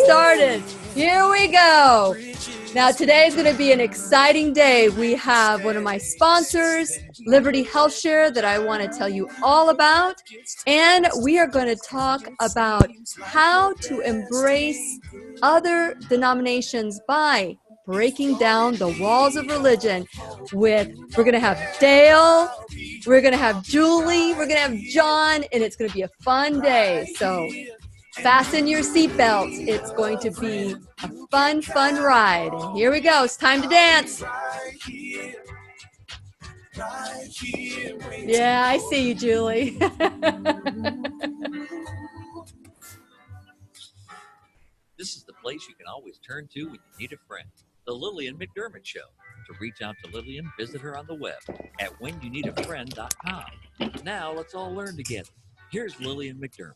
started. Here we go. Now, today is going to be an exciting day. We have one of my sponsors, Liberty HealthShare, that I want to tell you all about. And we are going to talk about how to embrace other denominations by breaking down the walls of religion. We're going to have Dale, we're going to have Julie, we're going to have John, and it's going to be a fun day. So fasten your seatbelts. It's going to be a fun ride. And here we go. It's time to dance. Yeah, I see you, Julie. This is the place you can always turn to when you need a friend. The Lillian McDermott Show. To reach out to Lillian, visit her on the web at whenyouneedafriend.com. Now let's all learn together. Here's Lillian McDermott.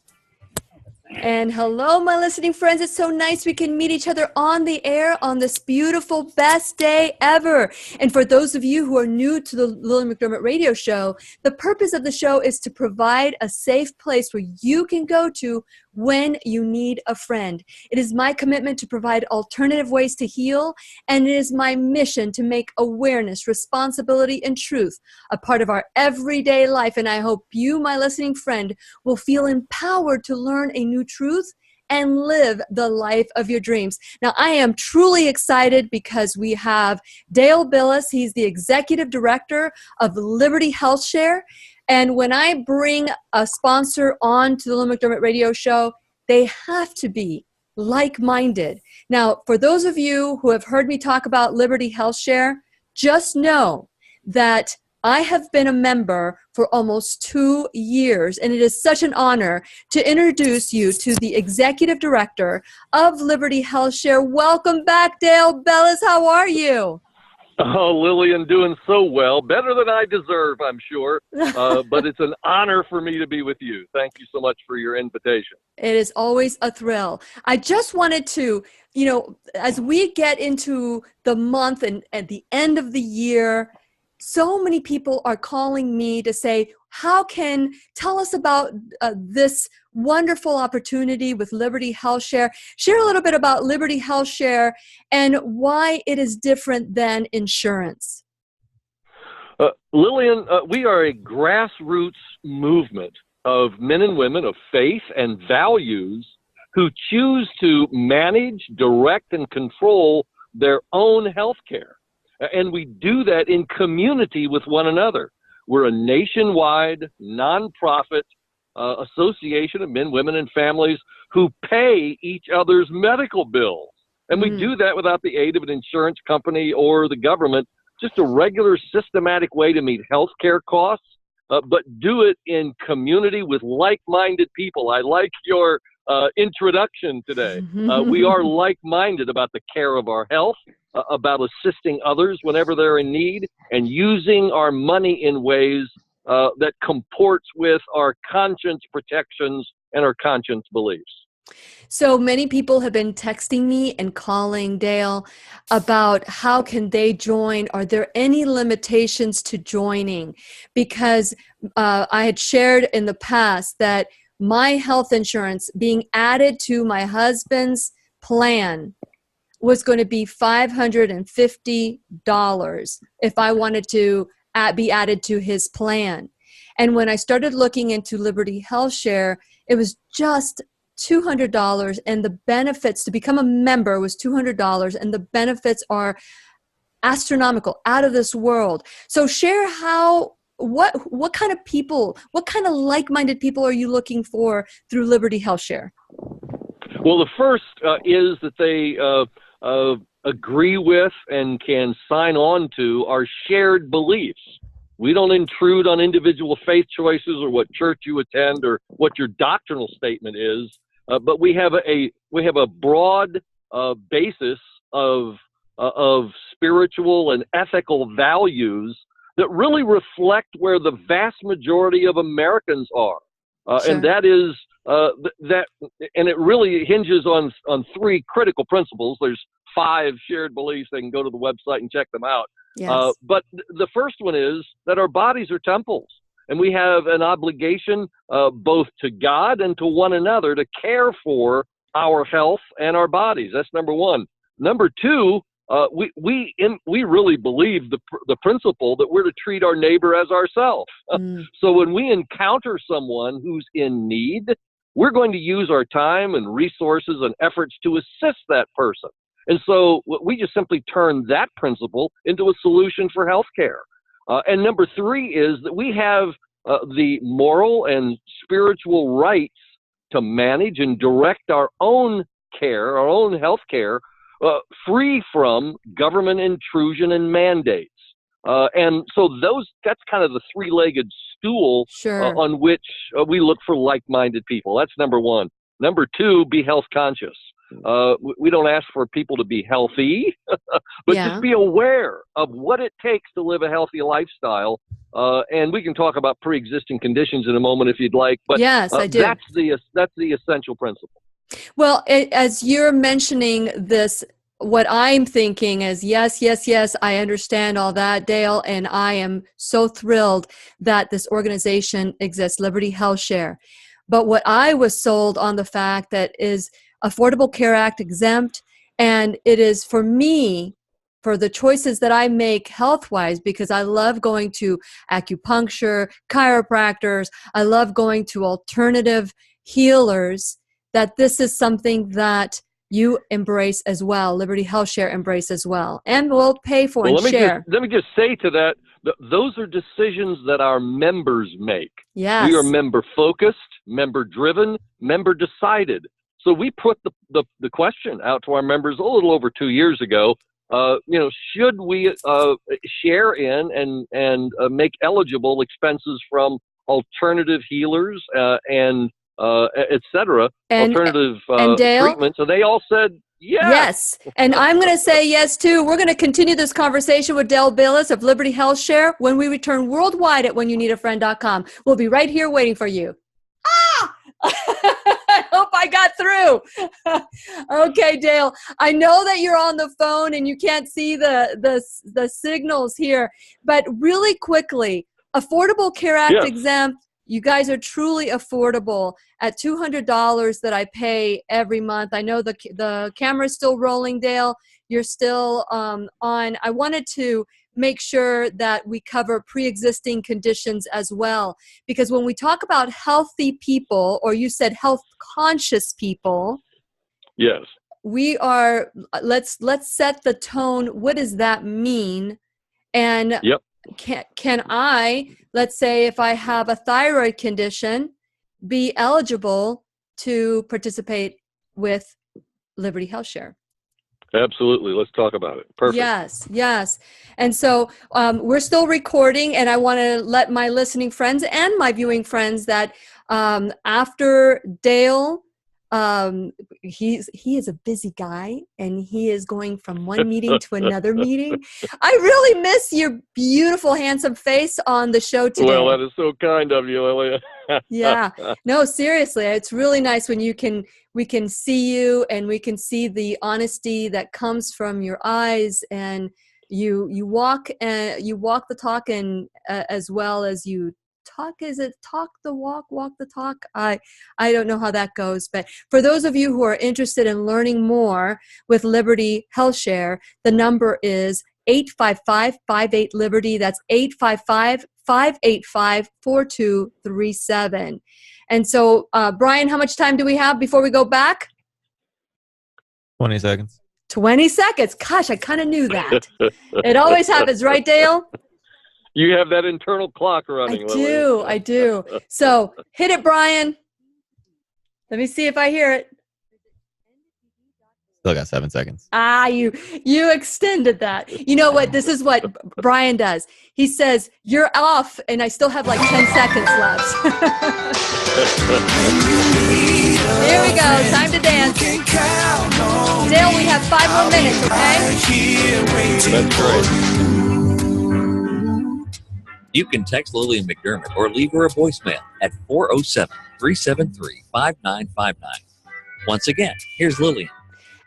And hello, my listening friends. It's so nice we can meet each other on the air on this beautiful, best day ever. And for those of you who are new to the Lillian McDermott radio show, the purpose of the show is to provide a safe place where you can go to when you need a friend. It is my commitment to provide alternative ways to heal, and it is my mission to make awareness, responsibility, and truth a part of our everyday life. And I hope you, my listening friend, will feel empowered to learn a new truth and live the life of your dreams. Now, I am truly excited because we have Dale Billis. He's the executive director of Liberty HealthShare. And when I bring a sponsor on to the Lillian McDermott radio show, they have to be like-minded. Now, for those of you who have heard me talk about Liberty HealthShare, just know that I have been a member for almost 2 years, and it is such an honor to introduce you to the executive director of Liberty HealthShare. Welcome back, Dale Billis. How are you? Oh, Lillian, doing so well. Better than I deserve, I'm sure. But it's an honor for me to be with you. Thank you so much for your invitation. It is always a thrill. I just wanted to, as we get into the month and at the end of the year, so many people are calling me to say, tell us about this wonderful opportunity with Liberty HealthShare. Share a little bit about Liberty HealthShare and why it is different than insurance. Lillian, we are a grassroots movement of men and women of faith and values who choose to manage, direct, and control their own health care. And we do that in community with one another. We're a nationwide, nonprofit association of men, women, and families who pay each other's medical bills. And we do that without the aid of an insurance company or the government, just a regular systematic way to meet health care costs, but do it in community with like-minded people. I like your introduction today. We are like-minded about the care of our health, about assisting others whenever they're in need, and using our money in ways that comports with our conscience protections and our conscience beliefs. So many people have been texting me and calling Dale about how can they join. Are there any limitations to joining? Because I had shared in the past that my health insurance being added to my husband's plan was going to be $550 if I wanted to be added to his plan. And when I started looking into Liberty HealthShare, it was just $200, and the benefits to become a member was $200, and the benefits are astronomical, out of this world. So share what kind of people, what kind of like-minded people are you looking for through Liberty HealthShare? Well, the first is that they agree with and can sign on to our shared beliefs. We don't intrude on individual faith choices or what church you attend or what your doctrinal statement is, but we have a broad basis of spiritual and ethical values that really reflect where the vast majority of Americans are. Sure. And that is and it really hinges on three critical principles. There's 5 shared beliefs. They can go to the website and check them out. Yes. But the first one is that our bodies are temples, and we have an obligation both to God and to one another to care for our health and our bodies. That's number one. Number two, we really believe the principle that we're to treat our neighbor as ourselves. So when we encounter someone who's in need, we're going to use our time and resources and efforts to assist that person. And so we just simply turn that principle into a solution for healthcare. And number three is that we have the moral and spiritual rights to manage and direct our own care, our own health care, free from government intrusion and mandates. And so that's kind of the three-legged stool on which we look for like-minded people. That's number one. Number two, be health conscious. We don't ask for people to be healthy, but just be aware of what it takes to live a healthy lifestyle. And we can talk about pre-existing conditions in a moment if you'd like. But yes, I do. That's the essential principle. Well, as you're mentioning this, what I'm thinking is, yes, I understand all that, Dale, and I am so thrilled that this organization exists, Liberty Health Share. But what I was sold on the fact that is Affordable Care Act exempt, and it is for me, for the choices that I make health-wise, because I love going to acupuncture, chiropractors, I love going to alternative healers, that this is something that you embrace as well, Liberty Health Share embrace as well, and will pay for and share. Let me just say to that, those are decisions that our members make. Yes. We are member-focused, member-driven, member-decided. So we put the question out to our members a little over 2 years ago. Should we share in and make eligible expenses from alternative healers and et cetera, alternative treatments? So they all said yes. Yes. And I'm going to say yes, too. We're going to continue this conversation with Dale Billis of Liberty Health Share when we return worldwide at whenyouneedafriend.com. We'll be right here waiting for you. I hope I got through. Okay, Dale, I know that you're on the phone and you can't see the signals here, but really quickly, Affordable Care Act exempt, you guys are truly affordable at $200 that I pay every month. I know the camera's still rolling, Dale. You're still on. I wanted to make sure that we cover pre-existing conditions as well. Because when we talk about healthy people, or you said health conscious people, yes, we are, let's set the tone. What does that mean? And can I, let's say if I have a thyroid condition, be eligible to participate with Liberty Health Share? Absolutely. Let's talk about it. Perfect. Yes. And so we're still recording, and I want to let my listening friends and my viewing friends that after Dale, he is a busy guy, and he is going from one meeting to another meeting. I really miss your beautiful, handsome face on the show today. Well, that is so kind of you, Lillian. Yeah. No, seriously. It's really nice when we can see you, and we can see the honesty that comes from your eyes, and you walk the talk, and as well as you talk. Is it talk the walk the talk? I don't know how that goes, but for those of you who are interested in learning more with Liberty Health Share, the number is 855-58-LIBERTY. That's 855-585-4237. And so, Brian, how much time do we have before we go back? 20 seconds. 20 seconds. Gosh, I kind of knew that. It always happens, right, Dale? You have that internal clock running. I do. So hit it, Brian. Let me see if I hear it. Still got 7 seconds. You extended that. You know what? This is what Brian does. He says, you're off, and I still have like 10 seconds left. Here we go. Time to dance. Dale, we have 5 more minutes, okay? That's great. You can text Lillian McDermott or leave her a voicemail at 407-373-5959. Once again, here's Lillian.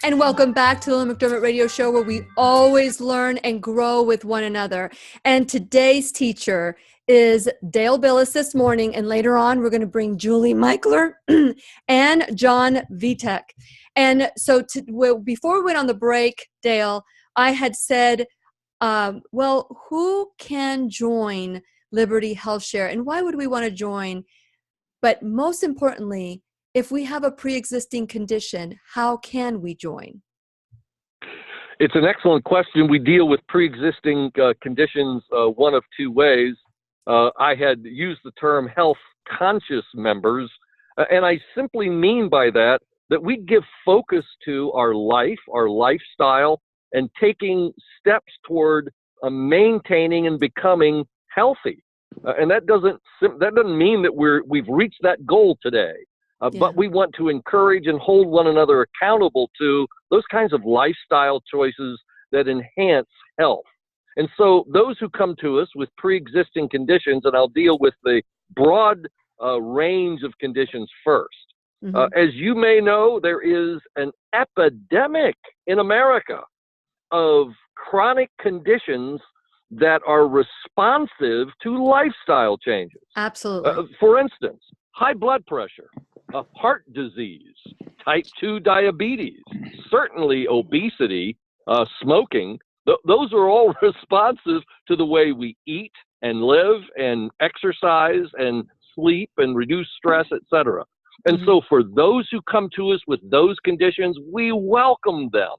And welcome back to the Lillian McDermott Radio Show, where we always learn and grow with one another. And today's teacher is Dale Billis this morning, and later on we're going to bring Julie Mickler and John Vitek. And so before we went on the break, Dale, I had said, well, who can join Liberty Health Share, and why would we want to join? But most importantly, if we have a pre-existing condition, how can we join? It's an excellent question. We deal with pre-existing conditions one of two ways. I had used the term health conscious members, and I simply mean by that we give focus to our life, our lifestyle, and taking steps toward maintaining and becoming healthy. And that doesn't mean that we've reached that goal today. But we want to encourage and hold one another accountable to those kinds of lifestyle choices that enhance health. And so those who come to us with pre-existing conditions, and I'll deal with the broad range of conditions first. As you may know, there is an epidemic in America of chronic conditions that are responsive to lifestyle changes. Absolutely. For instance, high blood pressure, heart disease, type 2 diabetes, certainly obesity, smoking. Those are all responsive to the way we eat and live and exercise and sleep and reduce stress, etc. And so for those who come to us with those conditions, we welcome them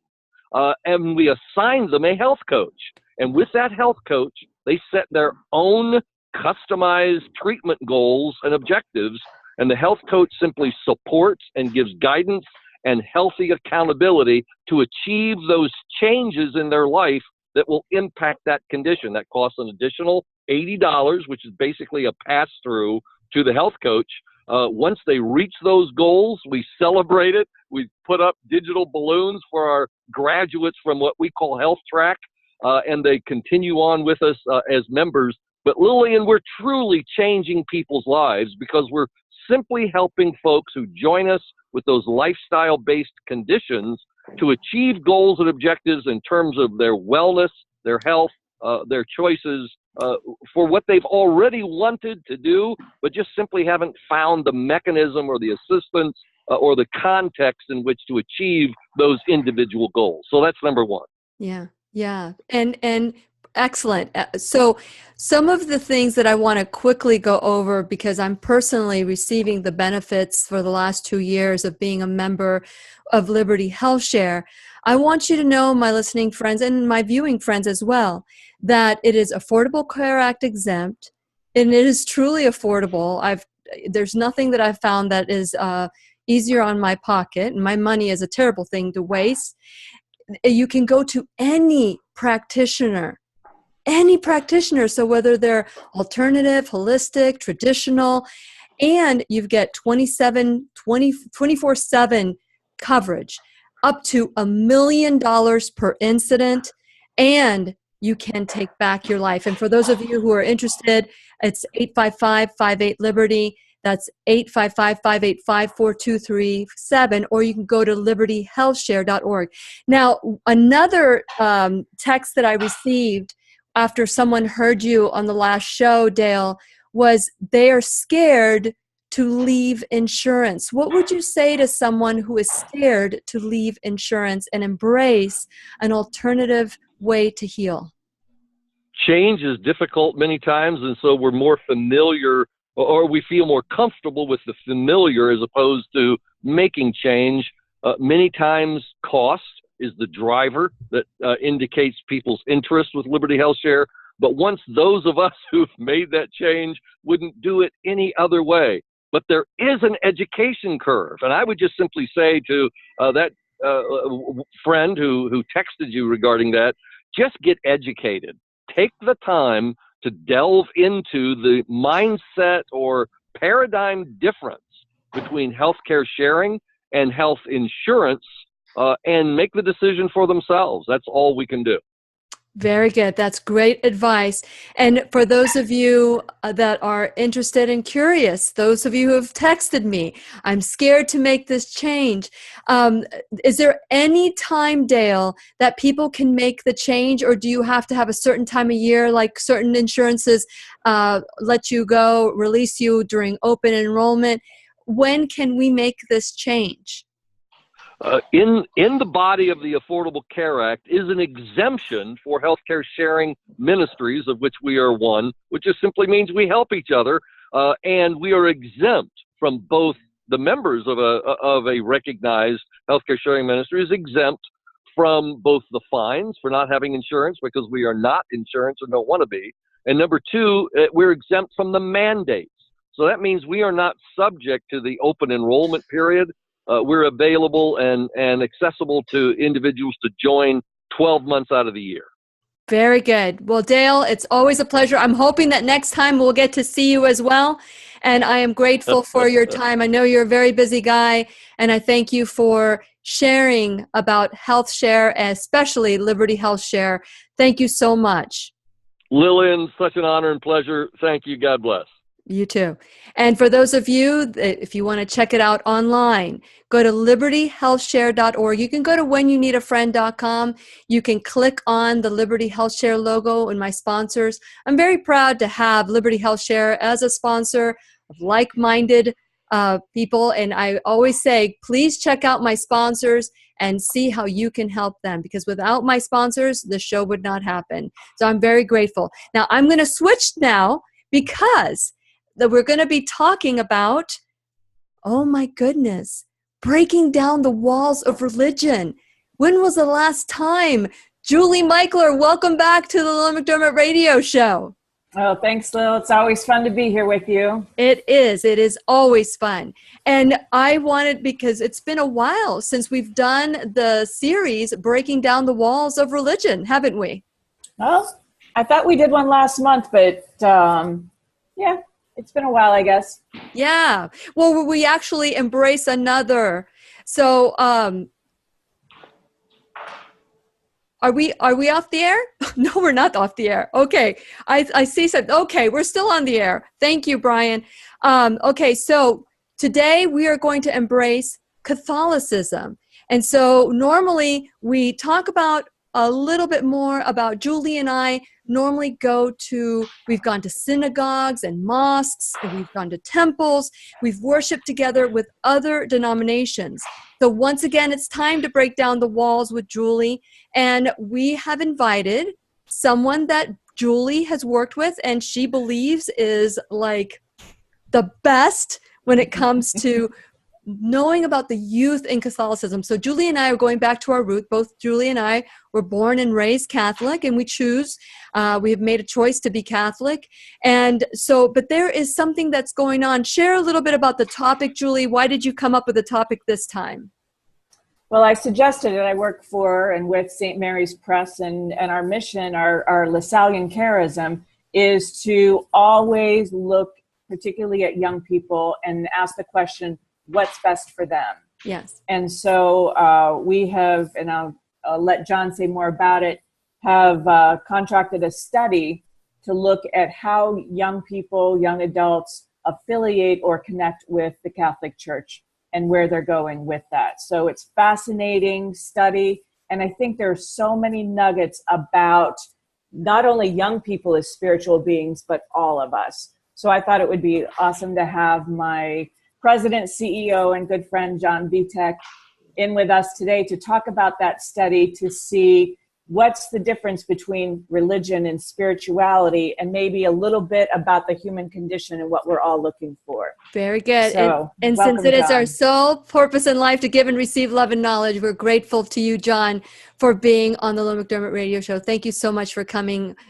and we assign them a health coach. And with that health coach, they set their own customized treatment goals and objectives. And the health coach simply supports and gives guidance and healthy accountability to achieve those changes in their life that will impact that condition. That costs an additional $80, which is basically a pass-through to the health coach. Once they reach those goals, we celebrate it. We put up digital balloons for our graduates from what we call Health Track, and they continue on with us as members. But Lillian, we're truly changing people's lives because we're simply helping folks who join us with those lifestyle-based conditions to achieve goals and objectives in terms of their wellness, their health, their choices for what they've already wanted to do, but just simply haven't found the mechanism or the assistance or the context in which to achieve those individual goals. So that's number one. Yeah. And excellent. So some of the things that I want to quickly go over, because I'm personally receiving the benefits for the last 2 years of being a member of Liberty Health Share. I want you to know, my listening friends and my viewing friends as well, that it is Affordable Care Act exempt, and it is truly affordable. There's nothing that I've found that is easier on my pocket, and my money is a terrible thing to waste. You can go to any practitioner. So whether they're alternative, holistic, traditional, and you get 24/7 coverage, up to $1 million per incident, and you can take back your life. And for those of you who are interested, it's 855-58-LIBERTY. That's 855-585-4237, or you can go to libertyhealthshare.org. Now, another text that I received after someone heard you on the last show, Dale, was they are scared to leave insurance. What would you say to someone who is scared to leave insurance and embrace an alternative way to heal? Change is difficult many times, and so we're more familiar, or we feel more comfortable with the familiar as opposed to making change. Many times cost is the driver that indicates people's interest with Liberty Health Share. But once those of us who've made that change wouldn't do it any other way. But there is an education curve. And I would just simply say to that friend who texted you regarding that, just get educated. Take the time to delve into the mindset or paradigm difference between healthcare sharing and health insurance, and make the decision for themselves. That's all we can do. Very good. That's great advice. And for those of you that are interested and curious, those of you who have texted me, I'm scared to make this change. Is there any time, Dale, that people can make the change, or do you have to have a certain time of year, like certain insurances let you go, release you during open enrollment? When can we make this change? In the body of the Affordable Care Act is an exemption for healthcare sharing ministries, of which we are one, which just simply means we help each other, and we are exempt from both. The members of a recognized healthcare sharing ministry is exempt from both the fines for not having insurance, because we are not insurance or don't want to be, and number two, we're exempt from the mandates. So that means we are not subject to the open enrollment period. We're available and accessible to individuals to join 12 months out of the year. Very good. Well, Dale, it's always a pleasure. I'm hoping that next time we'll get to see you as well. And I am grateful for your time. I know you're a very busy guy, and I thank you for sharing about Health Share, especially Liberty Health Share. Thank you so much. Lillian, such an honor and pleasure. Thank you. God bless. You too. And for those of you, if you want to check it out online, go to libertyhealthshare.org. You can go to whenyouneedafriend.com. You can click on the Liberty Health Share logo and my sponsors. I'm very proud to have Liberty Health Share as a sponsor of like-minded people. And I always say, please check out my sponsors and see how you can help them, because without my sponsors, the show would not happen. So I'm very grateful. Now, I'm going to switch now, because that we're going to be talking about, oh my goodness, breaking down the walls of religion. When was the last time? Julie Mickler, welcome back to the Lillian McDermott radio show. Oh, thanks, Lil. It's always fun to be here with you. It is always fun. And I wanted, because it's been a while since we've done the series Breaking Down the Walls of Religion, haven't we? Well, I thought we did one last month, but yeah, it's been a while, I guess. Yeah. Well, we actually embrace another. So, are we off the air? No, we're not off the air. Okay. I see something. Okay. We're still on the air. Thank you, Brian. Okay. So today we are going to embrace Catholicism. And so normally we talk about a little bit more about, Julie and I normally we've gone to synagogues and mosques, and we've gone to temples. We've worshiped together with other denominations. So once again, it's time to break down the walls with Julie. And we have invited someone that Julie has worked with and she believes is like the best when it comes to knowing about the youth in Catholicism. So Julie and I are going back to our root. Both Julie and I were born and raised Catholic, and we have made a choice to be Catholic. And so, but there is something that's going on. Share a little bit about the topic, Julie. Why did you come up with the topic this time? Well, I suggested it. I work for and with St. Mary's Press, and our mission, our Lasallian charism, is to always look particularly at young people and ask the question, what's best for them? Yes. And so we have, and I'll let John say more about it, have contracted a study to look at how young people, young adults affiliate or connect with the Catholic Church and where they're going with that. So it's fascinating study. And I think there's so many nuggets about not only young people as spiritual beings, but all of us. So I thought it would be awesome to have my President, CEO, and good friend, John Vitek, in with us today to talk about that study, to see what's the difference between religion and spirituality, and maybe a little bit about the human condition and what we're all looking for. Very good. So, and since it is our sole purpose in life to give and receive love and knowledge, we're grateful to you, John, for being on the Lillian McDermott radio show. Thank you so much for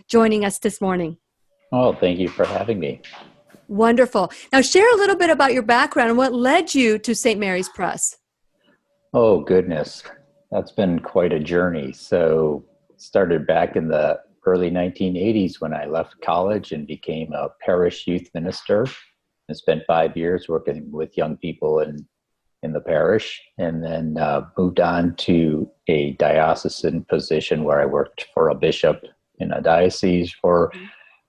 joining us this morning. Oh, thank you for having me. Wonderful. Now share a little bit about your background and what led you to St. Mary's Press. Oh, goodness. That's been quite a journey. So started back in the early 1980s when I left college and became a parish youth minister and spent 5 years working with young people in the parish, and then moved on to a diocesan position where I worked for a bishop in a diocese for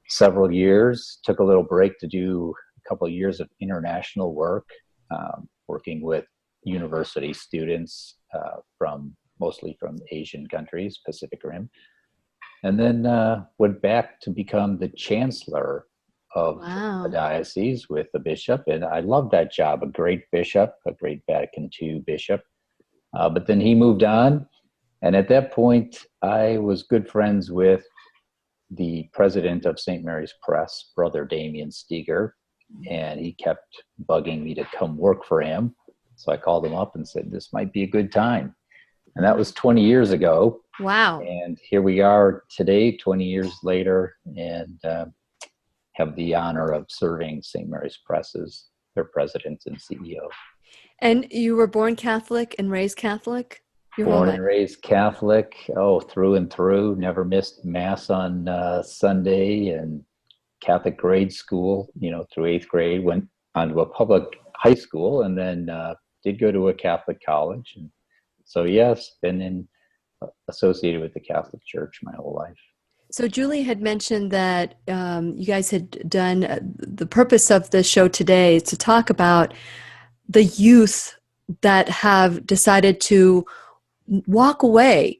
several years, took a little break to do a couple of years of international work, working with university students mostly from Asian countries, Pacific Rim, and then went back to become the chancellor of Wow. the diocese with the bishop. And I loved that job, a great bishop, a great Vatican II bishop. But then he moved on. And at that point, I was good friends with the president of St. Mary's Press, Brother Damien Steger, and he kept bugging me to come work for him. So I called him up and said, this might be a good time. And that was 20 years ago. Wow. And here we are today, 20 years later, and have the honor of serving St. Mary's Press as their president and CEO. And you were born Catholic and raised Catholic? Your whole Born life? and raised Catholic, through and through. Never missed Mass on Sunday, and Catholic grade school, through 8th grade. Went on to a public high school, and then did go to a Catholic college. And so, yes, been associated with the Catholic Church my whole life. So Julie had mentioned that you guys had done, the purpose of the show today is to talk about the youth that have decided to walk away.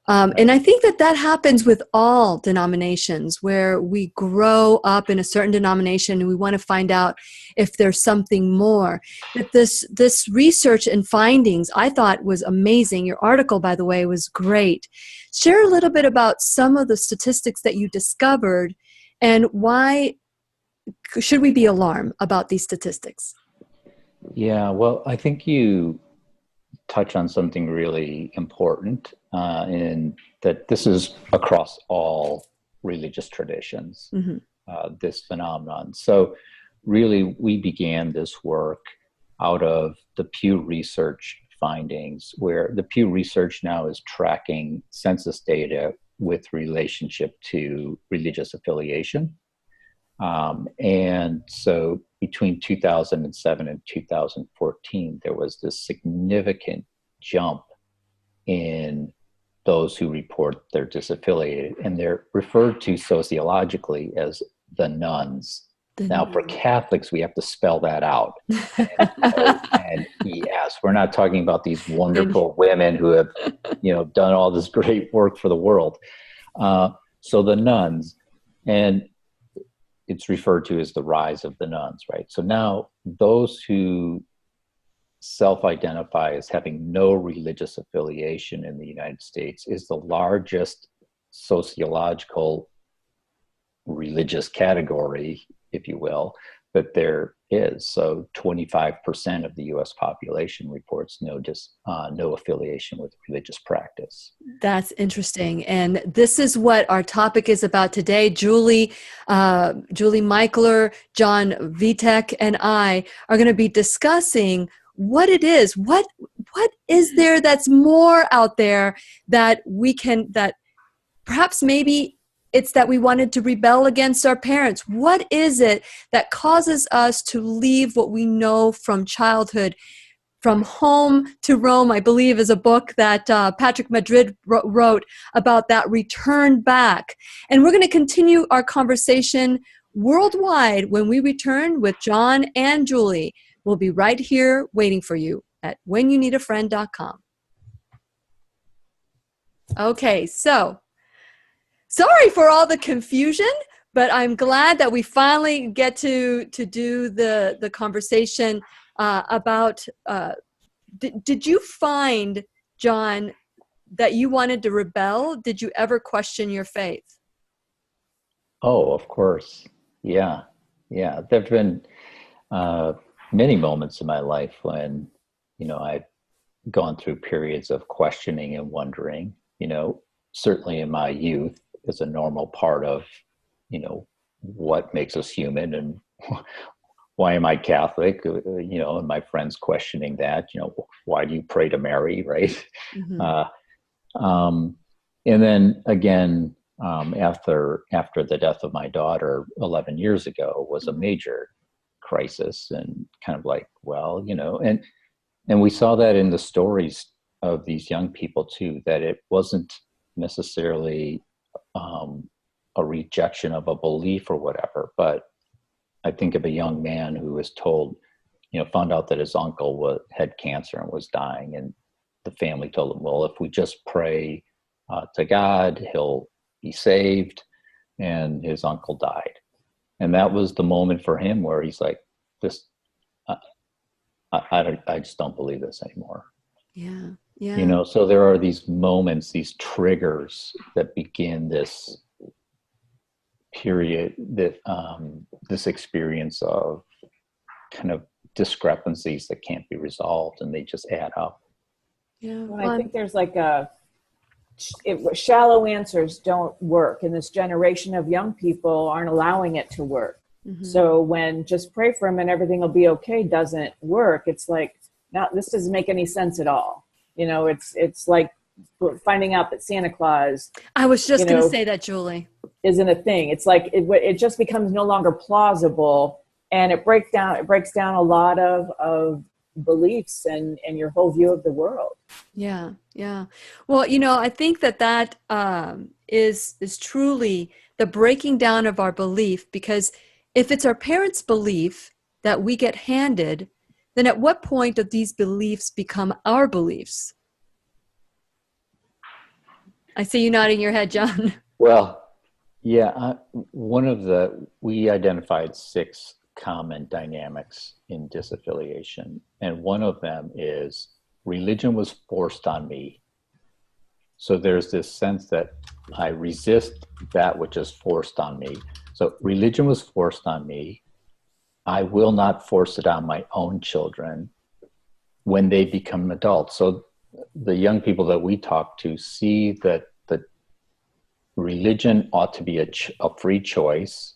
And I think that happens with all denominations, where we grow up in a certain denomination and we want to find out if there's something more. That this research and findings I thought was amazing. Your article, by the way, was great. Share a little bit about some of the statistics that you discovered and why should we be alarmed about these statistics? Yeah, well, I think you touch on something really important in that this is across all religious traditions, this phenomenon. So really, we began this work out of the Pew Research findings, where the Pew Research now is tracking census data with relationship to religious affiliation. And so between 2007 and 2014, there was this significant jump in those who report they're disaffiliated, and they're referred to sociologically as the nuns. Now, for Catholics, we have to spell that out. And yes, we're not talking about these wonderful women who have, done all this great work for the world. So the nuns, and it's referred to as the rise of the nuns, right? So now those who self-identify as having no religious affiliation in the United States is the largest sociological religious category, if you will, that there is. So 25% of the U.S. population reports no affiliation with religious practice. That's interesting. And this is what our topic is about today. Julie Mickler, John Vitek, and I are going to be discussing what it is. What is there that's more out there that that perhaps maybe it's that we wanted to rebel against our parents. What is it that causes us to leave what we know from childhood? From Home to Rome, I believe, is a book that Patrick Madrid wrote about that return back. And we're going to continue our conversation worldwide when we return with John and Julie. We'll be right here waiting for you at whenyouneedafriend.com. Okay, so sorry for all the confusion, but I'm glad that we finally get to do the conversation about, did you find, John, that you wanted to rebel? Did you ever question your faith? Oh, of course. Yeah. There have been many moments in my life when, I've gone through periods of questioning and wondering, certainly in my youth is a normal part of, what makes us human and why am I Catholic? And my friends questioning that, why do you pray to Mary, right? And then again, after the death of my daughter 11 years ago was a major crisis, and kind of like, well, and we saw that in the stories of these young people too, that it wasn't necessarily a rejection of a belief or whatever. But I think of a young man who was told, found out that his uncle had cancer and was dying, and the family told him, well, if we just pray to God, he'll be saved. And his uncle died. And that was the moment for him where he's like, I just don't believe this anymore. Yeah. Yeah. So there are these moments, these triggers that begin this period, that this experience of kind of discrepancies that can't be resolved, and they just add up. Yeah. Well, I think there's like shallow answers don't work, and this generation of young people aren't allowing it to work. Mm-hmm. So when just pray for him and everything will be okay doesn't work, it's like, now this doesn't make any sense at all. It's like finding out that Santa Claus, I was just going to say that, Julie, isn't a thing. It's like it just becomes no longer plausible, and it breaks down a lot of beliefs and your whole view of the world. Yeah. Yeah. Well, I think that is truly the breaking down of our belief, because if it's our parents' belief that we get handed, then at what point do these beliefs become our beliefs? I see you nodding your head, John. Well, yeah, we identified 6 common dynamics in disaffiliation. And one of them is religion was forced on me. So there's this sense that I resist that which is forced on me. So religion was forced on me. I will not force it on my own children when they become adults. So the young people that we talk to see that the religion ought to be a free choice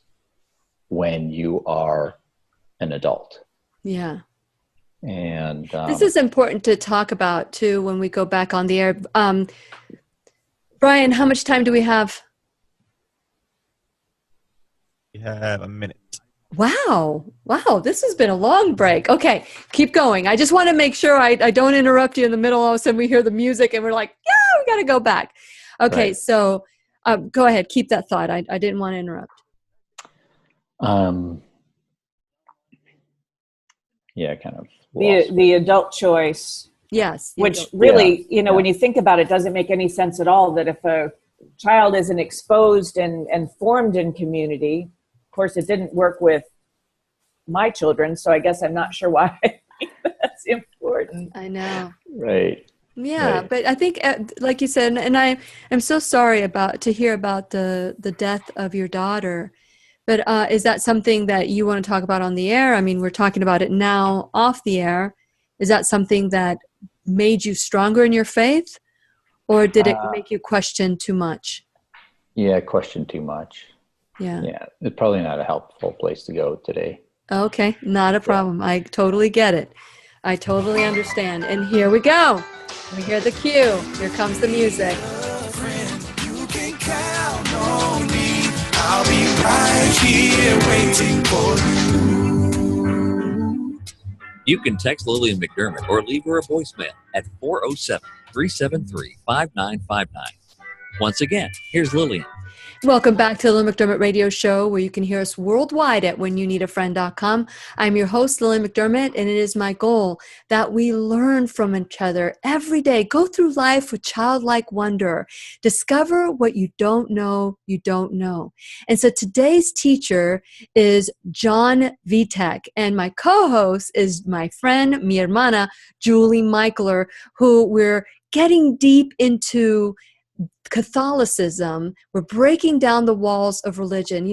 when you are an adult. Yeah. And this is important to talk about too when we go back on the air. Brian, how much time do we have? We have a minute. Wow. This has been a long break. Okay, keep going. I just want to make sure I don't interrupt you in the middle. All of a sudden we hear the music and we're like, yeah, we got to go back. Okay, right. So go ahead. Keep that thought. I didn't want to interrupt. Yeah, kind of. The adult choice. Yes. Which really, when you think about it, doesn't make any sense at all, that if a child isn't exposed and formed in community, of course, it didn't work with my children, so I guess I'm not sure why that's important. I know. Right. Yeah, right. But I think, like you said, and I'm so sorry to hear about the death of your daughter. But is that something that you want to talk about on the air? I mean, we're talking about it now off the air. Is that something that made you stronger in your faith, or did it make you question too much? Yeah, question too much. Yeah. It's probably not a helpful place to go today. Okay, not a problem. Yeah. I totally get it. I totally understand. And here we go. We hear the cue. Here comes the music. You can count on me. I'll be right here waiting for you. You can text Lillian McDermott or leave her a voicemail at 407-373-5959. Once again, here's Lillian. Welcome back to the Lillian McDermott Radio Show, where you can hear us worldwide at whenyouneedafriend.com. I'm your host, Lillian McDermott, and it is my goal that we learn from each other every day. Go through life with childlike wonder. Discover what you don't know you don't know. And so today's teacher is John Vitek, and my co-host is my friend, mi hermana, Julie Mickler, who we're getting deep into Catholicism. We're breaking down the walls of religion.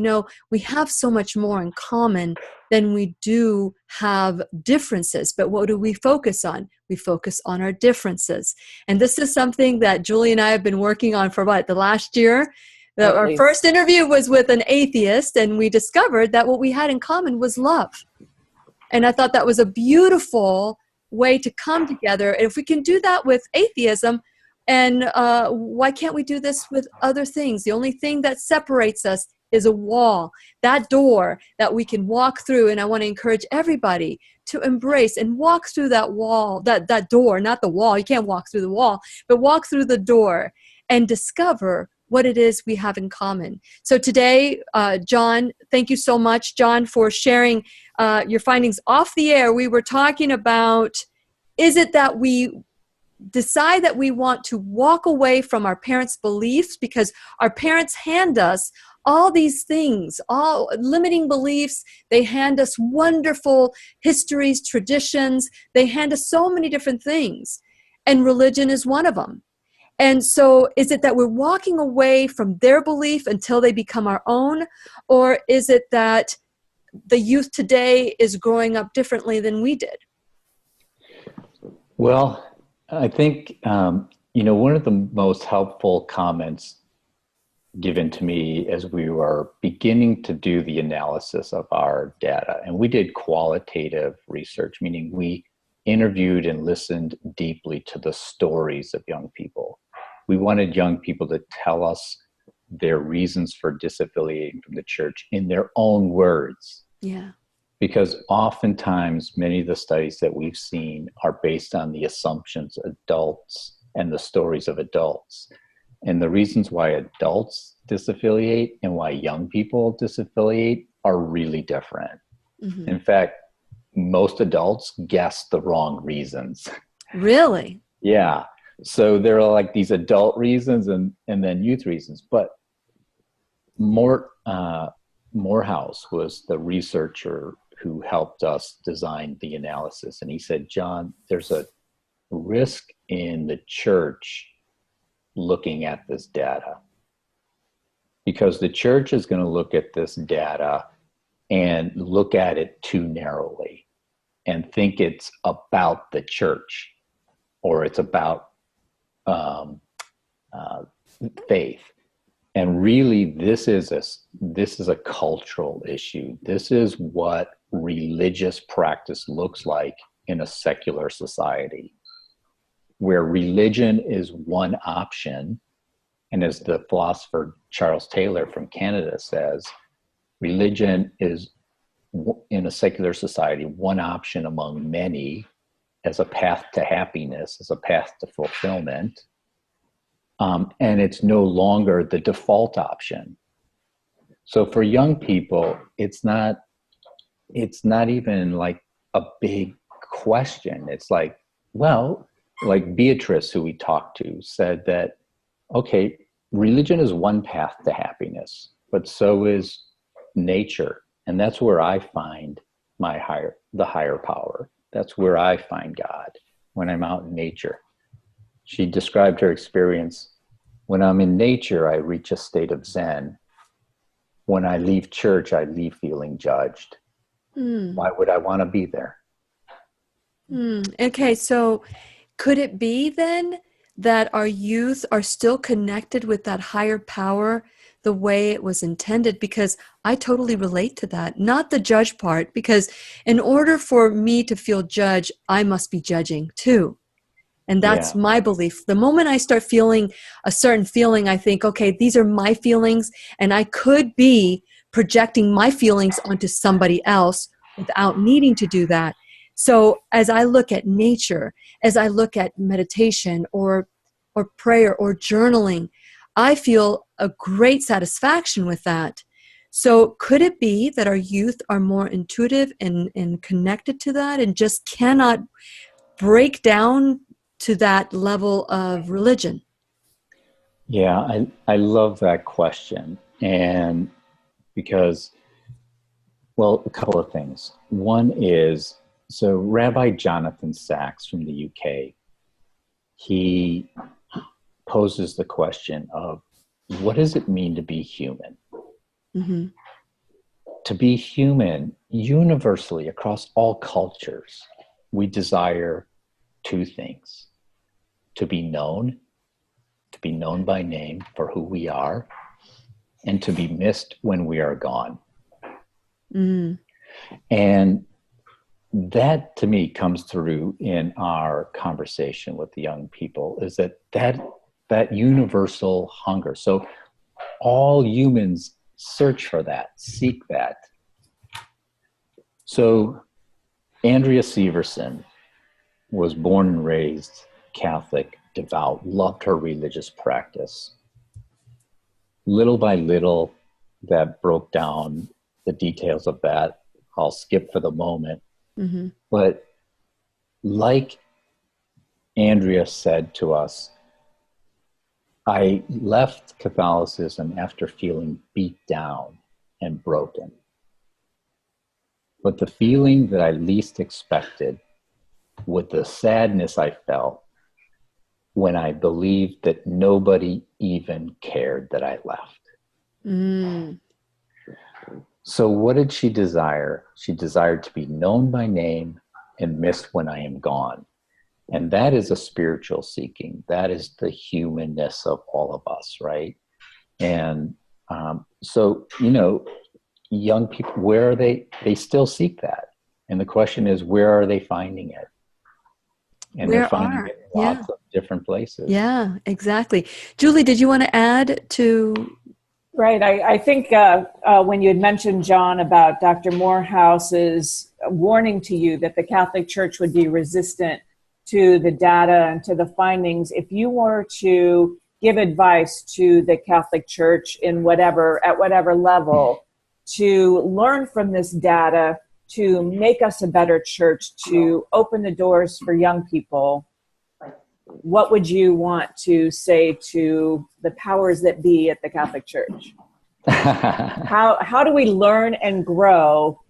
We have so much more in common than we do have differences. But what do we focus on? We focus on our differences. And this is something that Julie and I have been working on for the last year. Our first interview was with an atheist, and we discovered that what we had in common was love. And I thought that was a beautiful way to come together. And if we can do that with atheism, and why can't we do this with other things? The only thing that separates us is a wall, that door that we can walk through. And I want to encourage everybody to embrace and walk through that wall, that door, not the wall. You can't walk through the wall, but walk through the door and discover what it is we have in common. So today, John, thank you so much, John, for sharing your findings off the air. We were talking about, is it that we decide that we want to walk away from our parents' beliefs because our parents hand us all these things, all limiting beliefs. They hand us wonderful histories, traditions. They hand us so many different things. And religion is one of them. And so is it that we're walking away from their belief until they become our own? Or is it that the youth today is growing up differently than we did? Well, I think, one of the most helpful comments given to me as we were beginning to do the analysis of our data, and we did qualitative research, meaning we interviewed and listened deeply to the stories of young people. We wanted young people to tell us their reasons for disaffiliating from the church in their own words. Yeah. Because oftentimes many of the studies that we've seen are based on the assumptions of adults and the stories of adults. And the reasons why adults disaffiliate and why young people disaffiliate are really different. Mm-hmm. In fact, most adults guess the wrong reasons. Really? Yeah. So there are like these adult reasons and then youth reasons. But Morehouse was the researcher who helped us design the analysis. And he said, John, there's a risk in the church looking at this data, because the church is going to look at this data and look at it too narrowly and think it's about the church or it's about faith. And really, this is a cultural issue. This is what religious practice looks like in a secular society, where religion is one option. And as the philosopher Charles Taylor from Canada says, religion is, in a secular society, one option among many as a path to happiness, as a path to fulfillment. And it's no longer the default option. So for young people, it's not even like a big question. It's like, well, like Beatrice, who we talked to, said that, okay, religion is one path to happiness, but so is nature. And that's where I find the higher power. That's where I find God, when I'm out in nature. She described her experience. When I'm in nature, I reach a state of Zen. When I leave church, I leave feeling judged. Why would I want to be there? Okay, so could it be then that our youth are still connected with that higher power the way it was intended? Because I totally relate to that, not the judge part, because in order for me to feel judged, I must be judging too. And that's my belief. The moment I start feeling a certain feeling, I think, okay, these are my feelings, and I could be projecting my feelings onto somebody else without needing to do that. So as I look at nature, as I look at meditation or prayer or journaling, I feel a great satisfaction with that. So could it be that our youth are more intuitive and connected to that and just cannot break down to that level of religion? Yeah, I love that question. And because, well, a couple of things. One is, so Rabbi Jonathan Sachs from the UK, he poses the question of, what does it mean to be human? Mm-hmm. To be human, universally across all cultures, we desire two things: to be known by name for who we are, and to be missed when we are gone. Mm-hmm. And that, to me, comes through in our conversation with the young people, is that universal hunger. So all humans search for that, seek that. So Andrea Severson was born and raised Catholic, devout, loved her religious practice. little by little, that broke down the details of that. I'll skip for the moment. Mm-hmm. But like Andrea said to us, I left Catholicism after feeling beat down and broken. But the feeling that I least expected was the sadness I felt when I believed that nobody even cared that I left. Mm. So what did she desire? She desired to be known by name and missed when I am gone. And that is a spiritual seeking. That is the humanness of all of us, right? And so, you know, young people, where are they? They still seek that. And the question is, where are they finding it? And they're finding it in lots of different places. Yeah, exactly. Julie, did you want to add to? Right. I think when you had mentioned, John, about Dr. Morehouse's warning to you that the Catholic Church would be resistant to the data and to the findings, if you were to give advice to the Catholic Church at whatever level, to learn from this data, to make us a better church, to open the doors for young people, what would you want to say to the powers that be at the Catholic Church? How do we learn and grow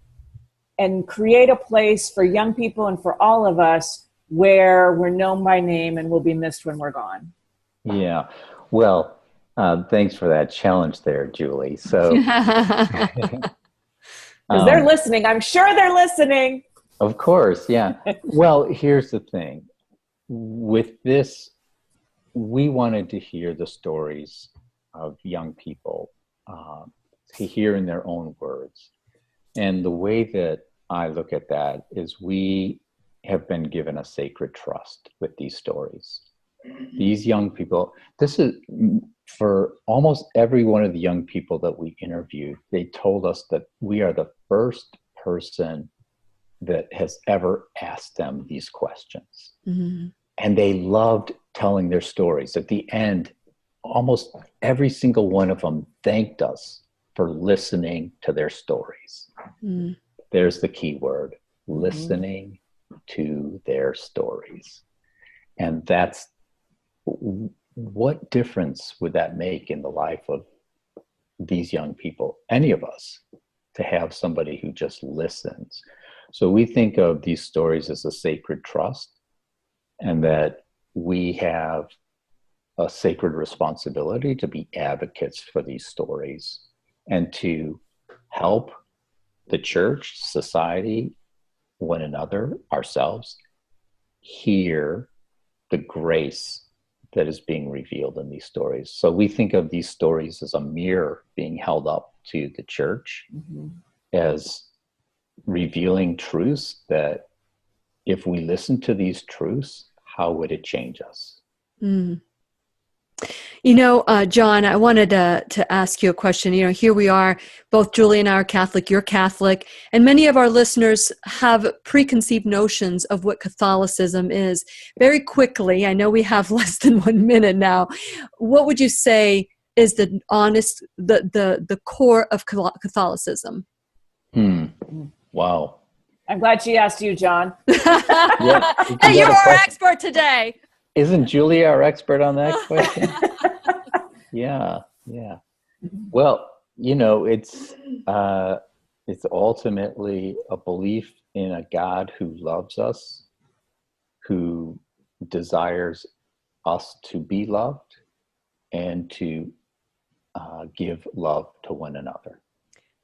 and create a place for young people and for all of us where we're known by name and will be missed when we're gone? Yeah. Well, thanks for that challenge there, Julie. So, because they're listening. I'm sure they're listening. Of course, yeah. Well, here's the thing. With this, we wanted to hear the stories of young people, to hear in their own words. And the way that I look at that is we have been given a sacred trust with these stories. These young people, this is for almost every one of the young people that we interviewed, they told us that we are the first person that has ever asked them these questions. Mm-hmm. And they loved telling their stories. At the end, almost every single one of them thanked us for listening to their stories. Mm. There's the key word, listening to their stories. And that's, what difference would that make in the life of these young people, any of us, to have somebody who just listens? So we think of these stories as a sacred trust, and that we have a sacred responsibility to be advocates for these stories and to help the church, society, one another, ourselves, hear the grace that is being revealed in these stories. So we think of these stories as a mirror being held up to the church, as revealing truths that if we listen to these truths, how would it change us? Mm. You know, John, I wanted to ask you a question. You know, here we are, both Julie and I are Catholic, you're Catholic, and many of our listeners have preconceived notions of what Catholicism is. Very quickly, I know we have less than 1 minute now. What would you say is the core of Catholicism? Wow. I'm glad she asked you, John. Yeah, hey, you're our expert today. Isn't Julie our expert on that question? Yeah. Well, you know, it's ultimately a belief in a God who loves us, who desires us to be loved, and to give love to one another.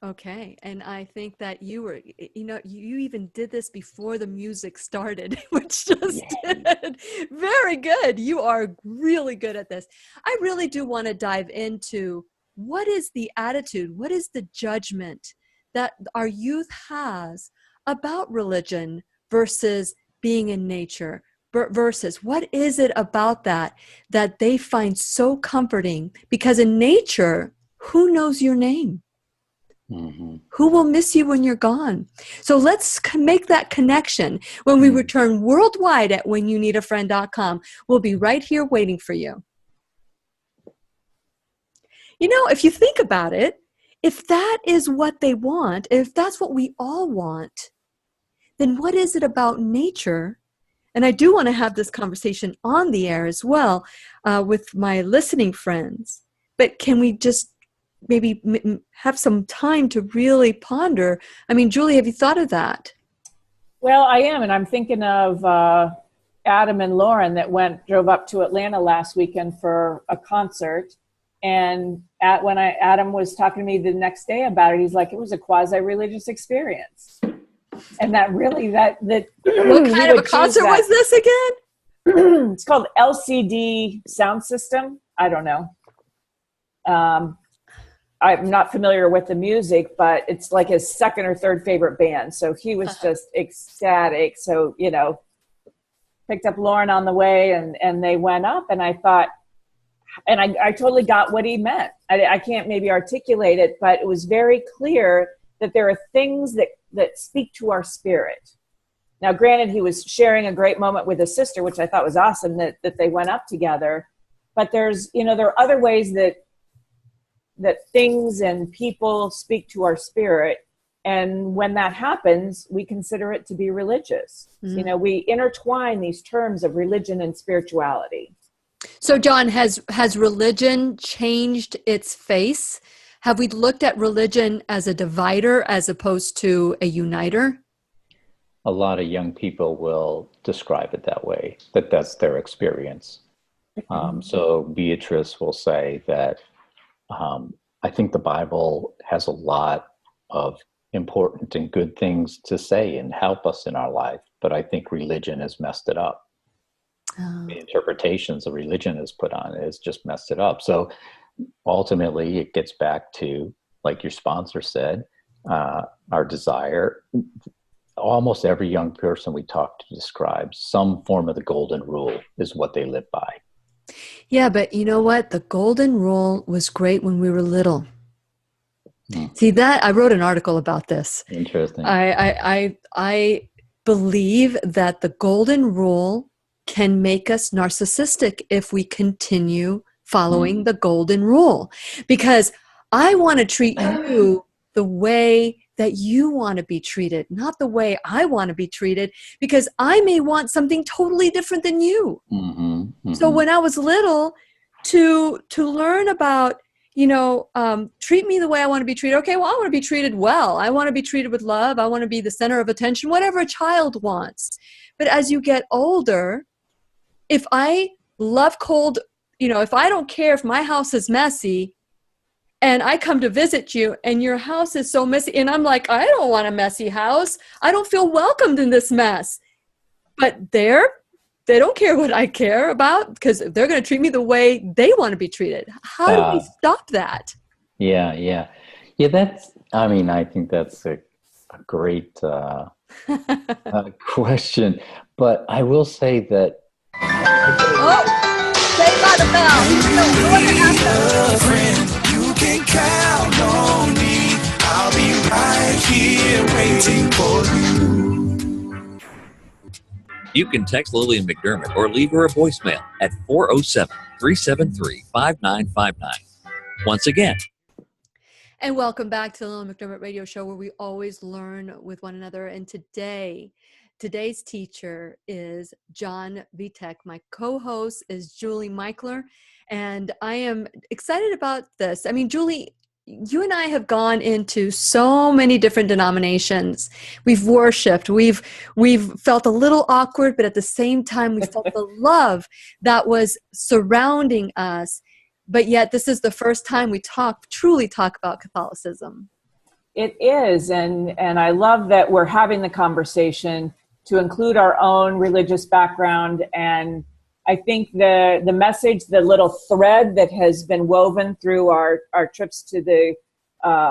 Okay, and I think that you even did this before the music started, which just did very good. You are really good at this. I really do want to dive into what is the attitude, what is the judgment that our youth has about religion versus being in nature, versus what is it about that they find so comforting? Because in nature, who knows your name? Mm-hmm. Who will miss you when you're gone? So let's make that connection when we return worldwide at whenyounneedafriend.com. We'll be right here waiting for you. if you think about it, if that is what they want, if that's what we all want, then what is it about nature? And I do want to have this conversation on the air as well with my listening friends. But can we just maybe have some time to really ponder? I mean, Julie, have you thought of that? Well, I am, and I'm thinking of Adam and Lauren that drove up to Atlanta last weekend for a concert. And when Adam was talking to me the next day about it, he's like, it was a quasi-religious experience. And that really, that what kind of a concert was this again? It's called LCD Sound System. I don't know. I'm not familiar with the music, but it's like his second or third favorite band. So he was just ecstatic. So, picked up Lauren on the way and they went up, and I thought, and I totally got what he meant. I can't maybe articulate it, but it was very clear that there are things that speak to our spirit. Now, granted, he was sharing a great moment with his sister, which I thought was awesome that they went up together. But there's, there are other ways that things and people speak to our spirit. And when that happens, we consider it to be religious. Mm-hmm. We intertwine these terms of religion and spirituality. So, John, has religion changed its face? Have we looked at religion as a divider as opposed to a uniter? A lot of young people will describe it that way, that's their experience. So Beatrice will say that I think the Bible has a lot of important and good things to say and help us in our life, but I think religion has messed it up. The interpretations of religion has put on it has just messed it up. So ultimately, it gets back to, like your sponsor said, our desire. Almost every young person we talk to describes some form of the golden rule is what they live by. Yeah, but you know what? The golden rule was great when we were little. See that? I wrote an article about this. Interesting. I believe that the golden rule can make us narcissistic if we continue following the golden rule, because I want to treat you the way that you want to be treated, not the way I want to be treated, because I may want something totally different than you. Mm-hmm, mm-hmm. So when I was little, to learn about, treat me the way I want to be treated. Okay, well, I want to be treated well. I want to be treated with love. I want to be the center of attention, whatever a child wants. But as you get older, if I love cold, if I don't care if my house is messy and I come to visit you and your house is so messy and I'm like, I don't want a messy house. I don't feel welcomed in this mess. But they don't care what I care about because they're going to treat me the way they want to be treated. How do we stop that? Yeah. I think that's a great question. But I will say that Saved by the bell. You can count on me. I'll be right here waiting for you. You can text Lillian McDermott or leave her a voicemail at 407-373-5959. Once again. And welcome back to the Lillian McDermott Radio Show, where we always learn with one another. And today's teacher is John Vitek. My co-host is Julie Mickler, and I am excited about this. I mean, Julie, you and I have gone into so many different denominations. We've worshiped. We've felt a little awkward, but at the same time, we felt the love that was surrounding us. But yet, this is the first time we truly talk about Catholicism. It is, and I love that we're having the conversation to include our own religious background. And I think the message, the little thread that has been woven through our trips to the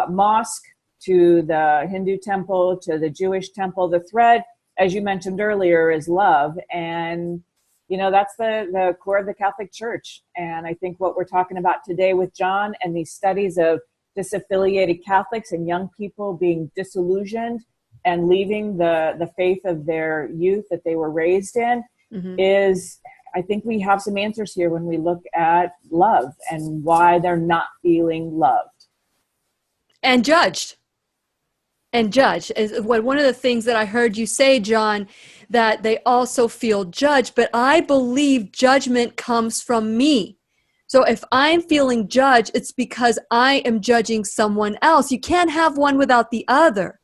mosque, to the Hindu temple, to the Jewish temple, the thread, as you mentioned earlier, is love. And, that's the core of the Catholic Church. And I think what we're talking about today with John and these studies of disaffiliated Catholics and young people being disillusioned and leaving the faith of their youth that they were raised in is I think we have some answers here when we look at love and why they're not feeling loved. And judged. And judged is one of the things that I heard you say, John, that they also feel judged, but I believe judgment comes from me. So if I'm feeling judged, it's because I am judging someone else. You can't have one without the other.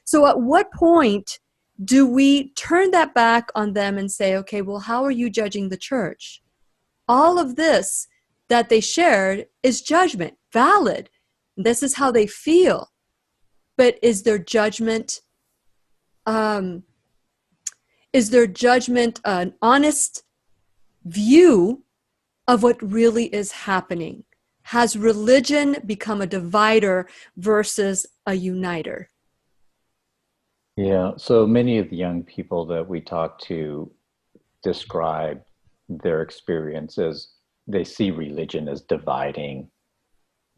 So at what point do we turn that back on them and say, okay, well, how are you judging the church? All of this that they shared is judgment, valid. This is how they feel. But is their judgment an honest view of what really is happening? Has religion become a divider versus a uniter? Yeah, so many of the young people that we talk to describe their experiences. They see religion as dividing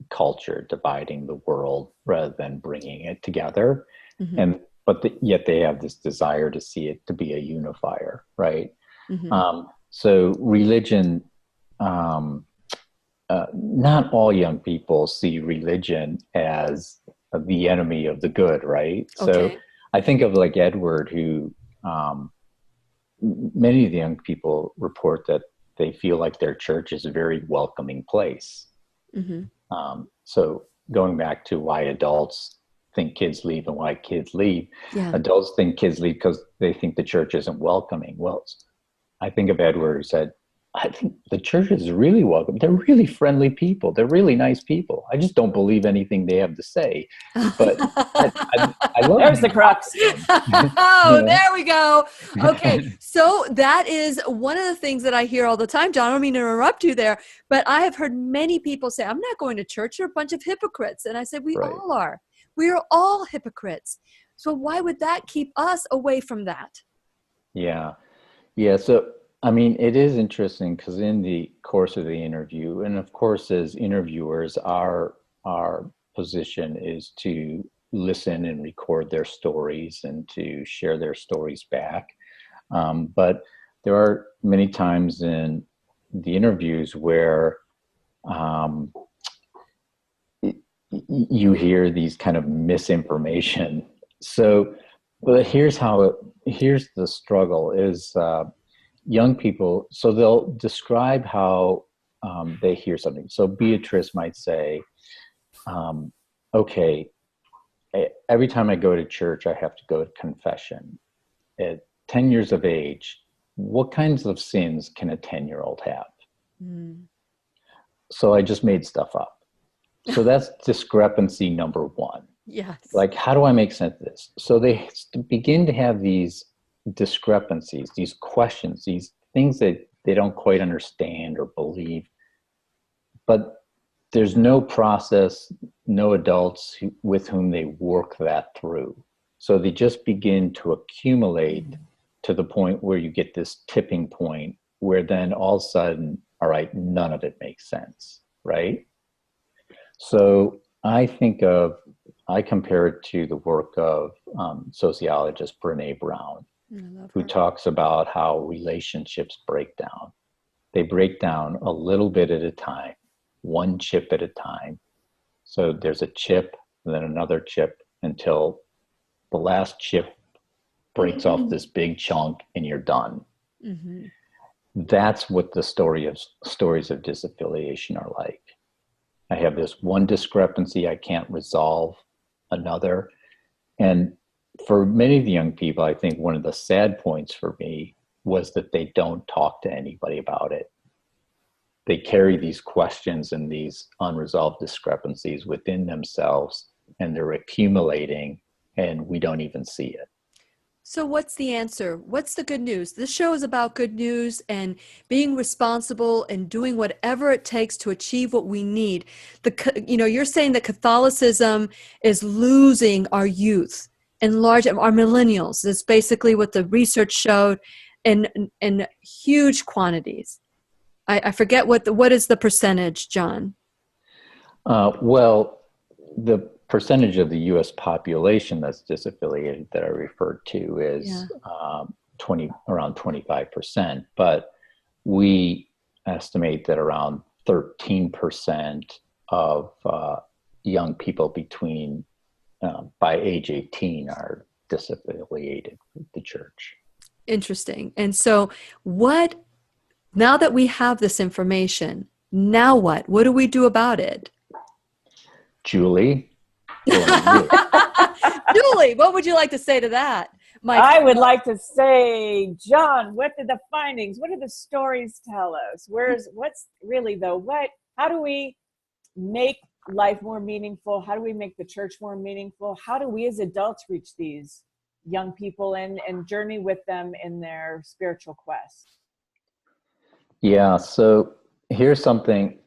culture, dividing the world rather than bringing it together. Mm-hmm. Yet they have this desire to see it to be a unifier, right? Mm-hmm. So religion, not all young people see religion as the enemy of the good, right? Okay. So I think of like Edward, who many of the young people report that they feel like their church is a very welcoming place. Mm-hmm. So going back to why adults think kids leave and why kids leave, Yeah. adults think kids leave because they think the church isn't welcoming. Well, I think of Edward, who said, I think the church is really welcome. They're really friendly people. They're really nice people. I just don't believe anything they have to say. But I love There's the crux. Oh, there we go. Okay. So that is one of the things that I hear all the time, John. I don't mean to interrupt you there, but I have heard many people say, I'm not going to church. You're a bunch of hypocrites. And I said, we Right. all are. We are all hypocrites. So why would that keep us away from that? Yeah. Yeah. So, I mean, it is interesting because in the course of the interview, and of course, as interviewers, our position is to listen and record their stories and to share their stories back. But there are many times in the interviews where you hear these kind of misinformation. So, but here's the struggle is, young people, so they'll describe how they hear something. So Beatrice might say, okay, every time I go to church, I have to go to confession. At 10 years of age, what kinds of sins can a 10-year-old have? Mm. So I just made stuff up. So that's discrepancy number one. Yes. Like, how do I make sense of this? So they begin to have these discrepancies, these questions, these things that they don't quite understand or believe. But there's no process, no adults with whom they work that through. So they just begin to accumulate to the point where you get this tipping point where then all of a sudden, all right, none of it makes sense, right? So I compare it to the work of sociologist Brene Brown, who talks about how relationships break down. They break down a little bit at a time, one chip at a time. So there's a chip, and then another chip, until the last chip breaks off this big chunk and you're done. Mm-hmm. That's what the stories of disaffiliation are like. I have this one discrepancy, I can't resolve another. And for many of the young people, I think one of the sad points for me was that they don't talk to anybody about it. They carry these questions and these unresolved discrepancies within themselves, and they're accumulating, and we don't even see it. So what's the answer? What's the good news? This show is about good news and being responsible and doing whatever it takes to achieve what we need. You're saying that Catholicism is losing our youth and our millennials. That's basically what the research showed in huge quantities. I forget what is the percentage, John? Well, the percentage of the U.S. population that's disaffiliated that I referred to is around 25%. But we estimate that around 13% of young people between by age 18 are disaffiliated with the church. Interesting. And so now that we have this information, now what? What do we do about it? Julie? Julie, what would you like to say to that? I would like to say, John, what did the findings, what do the stories tell us? What's really though, how do we make life more meaningful? How do we make the church more meaningful? How do we as adults reach these young people and journey with them in their spiritual quest? Yeah, so here's something,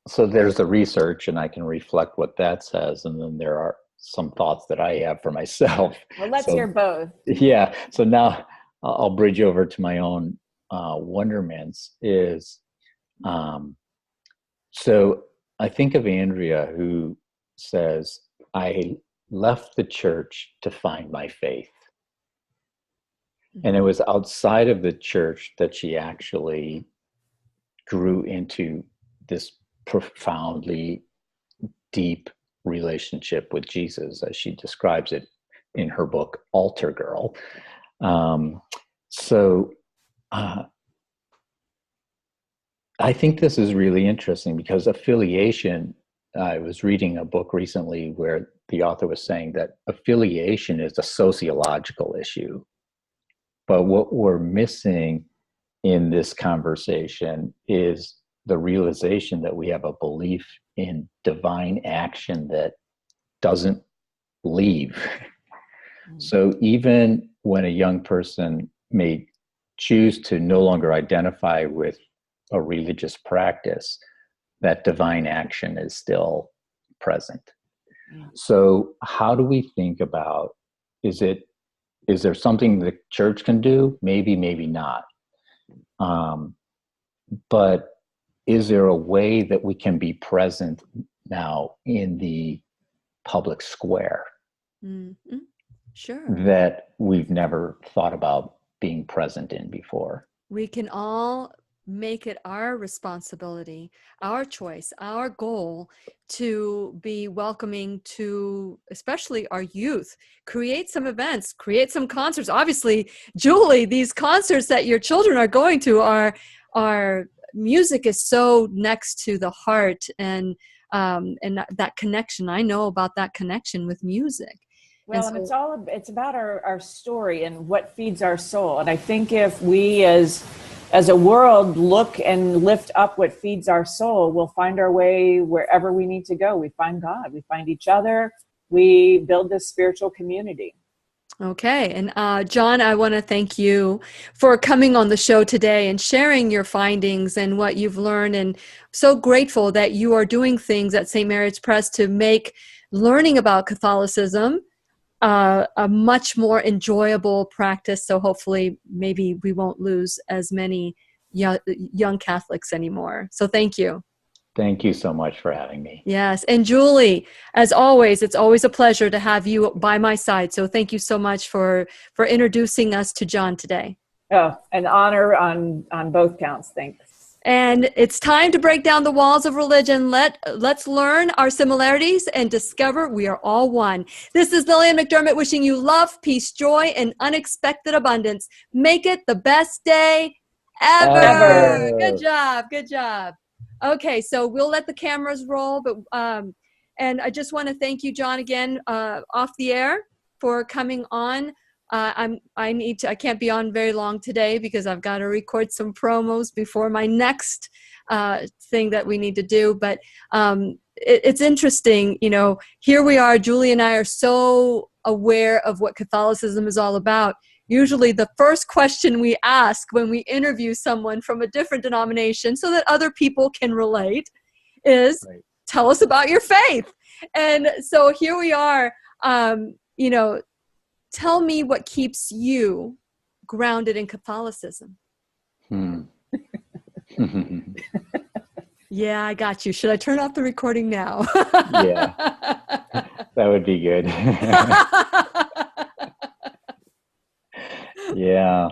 so there's the research and I can reflect what that says. And then there are some thoughts that I have for myself. Well, let's hear both. Yeah. So now I'll bridge over to my own wonderments so I think of Andrea, who says, I left the church to find my faith. And it was outside of the church that she actually grew into this profoundly deep relationship with Jesus, as she describes it in her book, Altar Girl. I think this is really interesting because affiliation, I was reading a book recently where the author was saying that affiliation is a sociological issue. But what we're missing in this conversation is the realization that we have a belief in divine action that doesn't leave. So even when a young person may choose to no longer identify with a religious practice, that divine action is still present. So how do we think about, is there something the church can do? Maybe, maybe not. But is there a way that we can be present now in the public square Sure. that we've never thought about being present in before? We can all make it our responsibility, our choice, our goal to be welcoming to especially our youth. Create some events, create some concerts. Obviously, Julie, these concerts that your children are going to are music is so next to the heart and that connection. I know about that connection with music. Well, and it's about our story and what feeds our soul. And I think if we as a world look and lift up what feeds our soul, we'll find our way wherever we need to go. We find God, we find each other, we build this spiritual community. Okay. And John, I want to thank you for coming on the show today and sharing your findings and what you've learned. And so grateful that you are doing things at St. Mary's Press to make learning about Catholicism a much more enjoyable practice. So hopefully maybe we won't lose as many young Catholics anymore. So thank you. Thank you so much for having me. Yes. And Julie, as always, it's always a pleasure to have you by my side. So thank you so much for introducing us to John today. Oh, an honor on both counts. Thanks. And it's time to break down the walls of religion. Let's learn our similarities and discover we are all one. This is Lillian McDermott wishing you love, peace, joy, and unexpected abundance. Make it the best day ever. Good job. Good job. Okay, so we'll let the cameras roll, but and I just want to thank you, John, again off the air for coming on. I can't be on very long today because I've got to record some promos before my next thing that we need to do. But it's interesting, here we are, Julie and I are so aware of what Catholicism is all about. Usually the first question we ask when we interview someone from a different denomination so that other people can relate is, tell us about your faith. And so here we are, tell me what keeps you grounded in Catholicism. Yeah, I got you. Should I turn off the recording now? Yeah, that would be good. Yeah.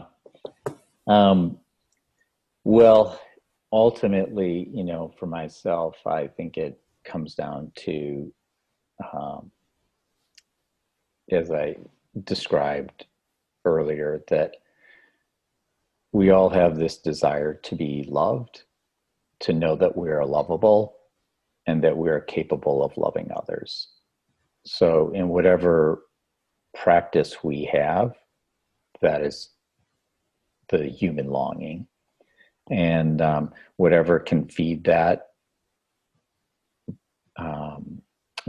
Well, ultimately, for myself, I think it comes down to, as I described earlier, that we all have this desire to be loved, to know that we are lovable, and that we are capable of loving others. So in whatever practice we have, that is the human longing. And whatever can feed that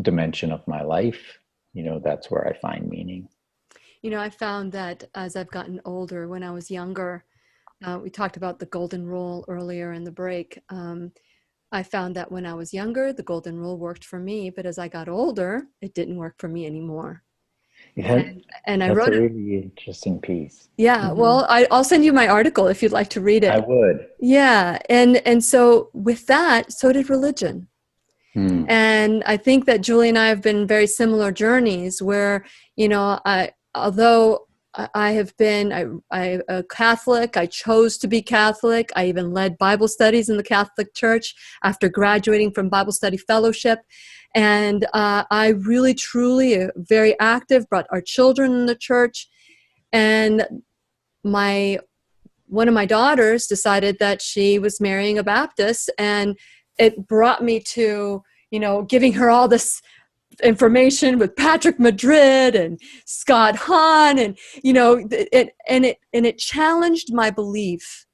dimension of my life, that's where I find meaning. I found that as I've gotten older, when I was younger, we talked about the golden rule earlier in the break. I found that when I was younger, the golden rule worked for me, but as I got older, it didn't work for me anymore. Yeah, and I that's wrote a it. really interesting piece. Yeah, well, I'll send you my article if you'd like to read it. I would. Yeah, and so with that, so did religion. And I think that Julie and I have been very similar journeys where, although I have been a Catholic, I chose to be Catholic. I even led Bible studies in the Catholic Church after graduating from Bible Study Fellowship. And I really, truly, very active, brought our children in the church. And one of my daughters decided that she was marrying a Baptist, and it brought me to, giving her all this information with Patrick Madrid and Scott Hahn, and it challenged my belief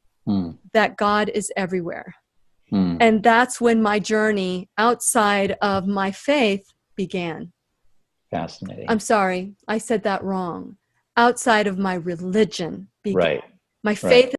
that God is everywhere. And that's when my journey outside of my faith began. Fascinating. I'm sorry, I said that wrong. Outside of my religion began. Right. My faith